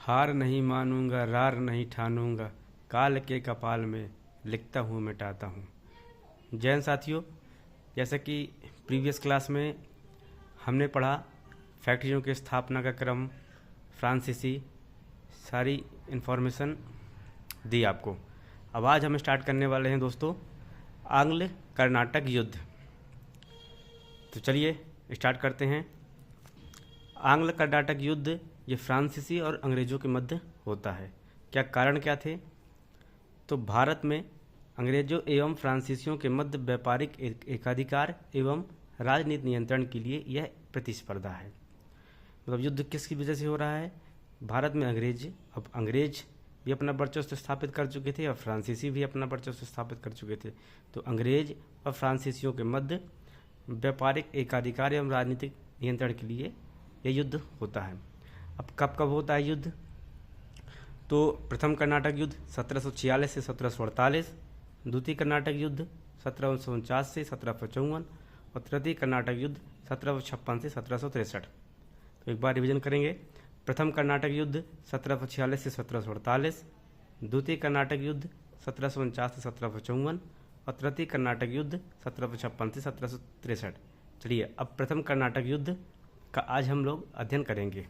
हार नहीं मानूंगा, रार नहीं ठानूंगा, काल के कपाल में लिखता हूँ मिटाता हूँ। जैन साथियों, जैसे कि प्रीवियस क्लास में हमने पढ़ा फैक्ट्रियों की स्थापना का क्रम, फ्रांसीसी, सारी इन्फॉर्मेशन दी आपको। अब आज हम स्टार्ट करने वाले हैं दोस्तों आंग्ल कर्नाटक युद्ध। तो चलिए स्टार्ट करते हैं। आंग्ल कर्नाटक युद्ध ये फ्रांसीसी और अंग्रेज़ों के मध्य होता है। क्या कारण क्या थे? तो भारत में अंग्रेज़ों एवं फ्रांसीसियों के मध्य व्यापारिक एकाधिकार एवं राजनीति नियंत्रण के लिए यह प्रतिस्पर्धा है। मतलब युद्ध किसकी वजह से हो रहा है? भारत में अंग्रेज भी अपना वर्चस्व स्थापित कर चुके थे और फ्रांसीसी भी अपना वर्चस्व स्थापित कर चुके थे। तो अंग्रेज और फ्रांसीसियों के मध्य व्यापारिक एकाधिकार एवं राजनीतिक नियंत्रण के लिए यह युद्ध होता है। अब कब कब होता है युद्ध? तो प्रथम कर्नाटक युद्ध 1746 से 1748, द्वितीय कर्नाटक युद्ध 1749 से 1754 और तृतीय कर्नाटक युद्ध 1756 से 1763। तो एक बार रिवीजन करेंगे। प्रथम कर्नाटक युद्ध 1746 से 1748, द्वितीय कर्नाटक युद्ध 1749 से 1755 और तृतीय कर्नाटक युद्ध 1756 से 1763। चलिए अब प्रथम कर्नाटक युद्ध का आज हम लोग अध्ययन करेंगे।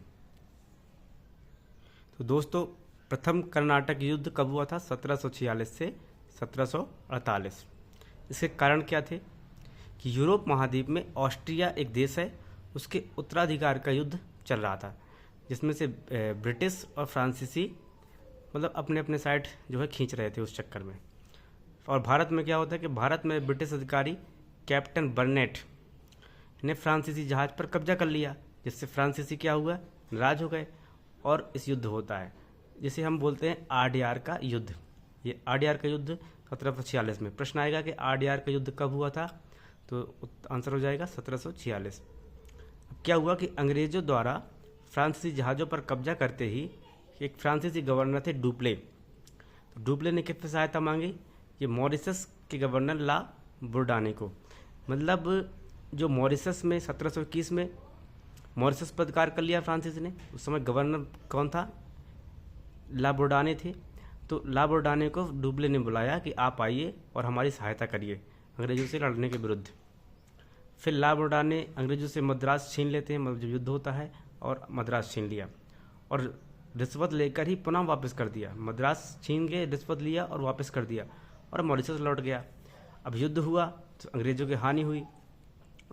तो दोस्तों प्रथम कर्नाटक युद्ध कब हुआ था? 1746 से 1748। इसके कारण क्या थे कि यूरोप महाद्वीप में ऑस्ट्रिया एक देश है, उसके उत्तराधिकार का युद्ध चल रहा था, जिसमें से ब्रिटिश और फ्रांसीसी मतलब अपने अपने साइड जो है खींच रहे थे उस चक्कर में। और भारत में क्या होता है कि भारत में ब्रिटिश अधिकारी कैप्टन बर्नेट ने फ्रांसीसी जहाज़ पर कब्जा कर लिया, जिससे फ्रांसीसी क्या हुआ? नाराज हो गए और इस युद्ध होता है जिसे हम बोलते हैं आरडीआर का युद्ध। ये आरडीआर का युद्ध 1746 में। प्रश्न आएगा कि आरडीआर का युद्ध कब हुआ था? तो आंसर हो जाएगा 1746। अब क्या हुआ कि अंग्रेजों द्वारा फ्रांसीसी जहाज़ों पर कब्जा करते ही एक फ्रांसीसी गवर्नर थे डुप्ले। तो डुप्ले ने किससे सहायता मांगी? ये मॉरिशस के गवर्नर ला बुर्डाने को। मतलब जो मॉरिशस में 1721 में मॉरिशस पर अधिकार कर लिया फ्रांसीसी ने, उस समय गवर्नर कौन था? ला बुर्डाने थे। तो ला बुर्डाने को डुप्ले ने बुलाया कि आप आइए और हमारी सहायता करिए अंग्रेजों से लड़ने के विरुद्ध। फिर ला बुर्डाने अंग्रेजों से मद्रास छीन लेते हैं, मतलब जब युद्ध होता है, और मद्रास छीन लिया और रिश्वत लेकर ही पुनः वापस कर दिया। मद्रास छीन के रिश्वत लिया और वापस कर दिया और मॉरिशस लौट गया। अब युद्ध हुआ तो अंग्रेजों की हानि हुई,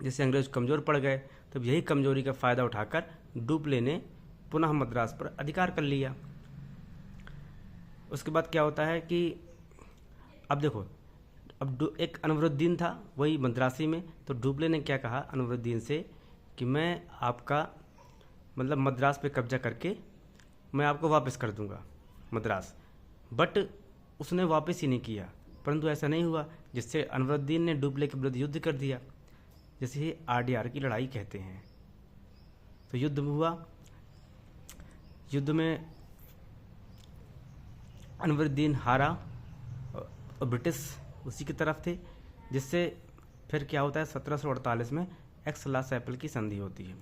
जिससे अंग्रेज कमज़ोर पड़ गए। तब यही कमजोरी का फ़ायदा उठाकर डुप्ले ने पुनः मद्रास पर अधिकार कर लिया। उसके बाद क्या होता है कि अब देखो, अब एक अनवरुद्दीन था वही मद्रासी में। तो डुप्ले ने क्या कहा अनवरुद्दीन से कि मैं आपका मतलब मद्रास पे कब्जा करके मैं आपको वापस कर दूंगा मद्रास। बट उसने वापस ही नहीं किया, परंतु ऐसा नहीं हुआ, जिससे अनवरुद्दीन ने डुप्ले के विरुद्ध युद्ध कर दिया, जिसे ही आरडीआर की लड़ाई कहते हैं। तो युद्ध हुआ, युद्ध में अनवरुद्दीन हारा और ब्रिटिश उसी की तरफ थे, जिससे फिर क्या होता है 1748 में एक्स-ला-चैपल की संधि होती है।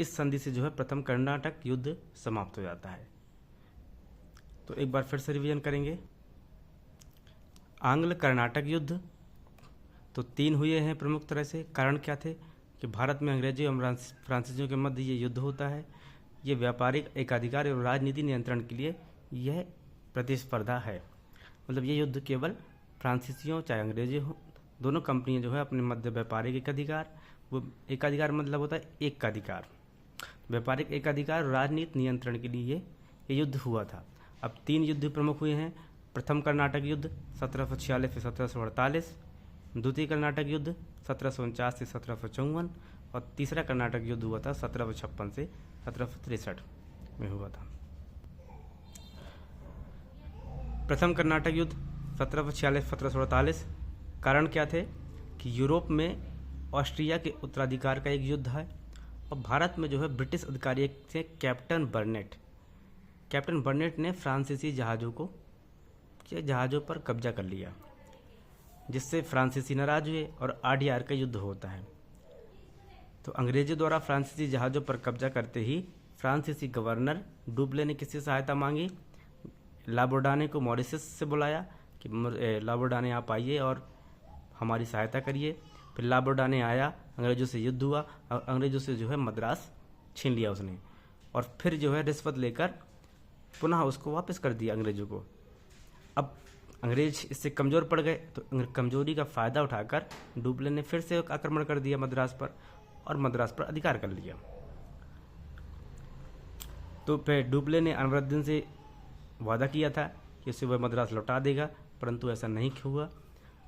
इस संधि से जो है प्रथम कर्नाटक युद्ध समाप्त हो जाता है। तो एक बार फिर से रिवीजन करेंगे। आंग्ल कर्नाटक युद्ध तो 3 हुए हैं प्रमुख तरह से। कारण क्या थे कि भारत में अंग्रेजों एवं फ्रांसीसियों के मध्य ये युद्ध होता है। ये व्यापारिक एकाधिकार एवं राजनीति नियंत्रण के लिए यह प्रतिस्पर्धा है। मतलब ये युद्ध केवल फ्रांसीसियों चाहे अंग्रेजी हो, दोनों कंपनियां जो है अपने मध्य व्यापारिक एकाधिकार, वो एकाधिकार मतलब होता है एक का अधिकार, व्यापारिक एकाधिकार और राजनीति नियंत्रण के लिए ये युद्ध हुआ था। अब 3 युद्ध प्रमुख हुए हैं। प्रथम कर्नाटक युद्ध 1746 से 1748, द्वितीय कर्नाटक युद्ध 1749 से 1754 और तीसरा कर्नाटक युद्ध हुआ था 1756 से 1763 में हुआ था। प्रथम कर्नाटक युद्ध 1746 से 1748 कारण क्या थे कि यूरोप में ऑस्ट्रिया के उत्तराधिकार का एक युद्ध है और भारत में जो है ब्रिटिश अधिकारी थे कैप्टन बर्नेट ने फ्रांसीसी जहाज़ों पर कब्जा कर लिया, जिससे फ्रांसीसी नाराज हुए और आरडीआर का युद्ध होता है। तो अंग्रेजों द्वारा फ्रांसीसी जहाज़ों पर कब्जा करते ही फ्रांसीसी गवर्नर डुप्ले ने किससे सहायता मांगी? ला बोर्डाने को मॉरिशस से बुलाया कि ला बोर्डाने आप आइए और हमारी सहायता करिए। फिर ला बोर्डाने आया, अंग्रेज़ों से युद्ध हुआ और अंग्रेज़ों से जो है मद्रास छीन लिया उसने, और फिर जो है रिश्वत लेकर पुनः उसको वापस कर दिया अंग्रेज़ों को। अब अंग्रेज इससे कमज़ोर पड़ गए, तो कमज़ोरी का फ़ायदा उठाकर डुप्ले ने फिर से आक्रमण कर दिया मद्रास पर और मद्रास पर अधिकार कर लिया। तो फिर डुप्ले ने अनवरुद्दीन से वादा किया था कि उसे वह मद्रास लौटा देगा, परंतु ऐसा नहीं हुआ।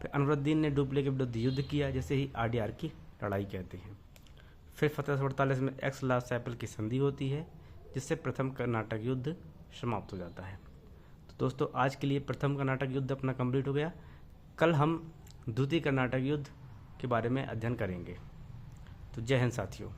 फिर अनवरुद्दीन ने डुप्ले के विरुद्ध युद्ध किया, जैसे ही आरडीआर की लड़ाई कहते हैं। फिर 1748 में एक्स ला सैपल की संधि होती है, जिससे प्रथम कर्नाटक युद्ध समाप्त हो जाता है। तो दोस्तों, आज के लिए प्रथम कर्नाटक युद्ध अपना कंप्लीट हो गया। कल हम द्वितीय कर्नाटक युद्ध के बारे में अध्ययन करेंगे। तो जय हिंद साथियों।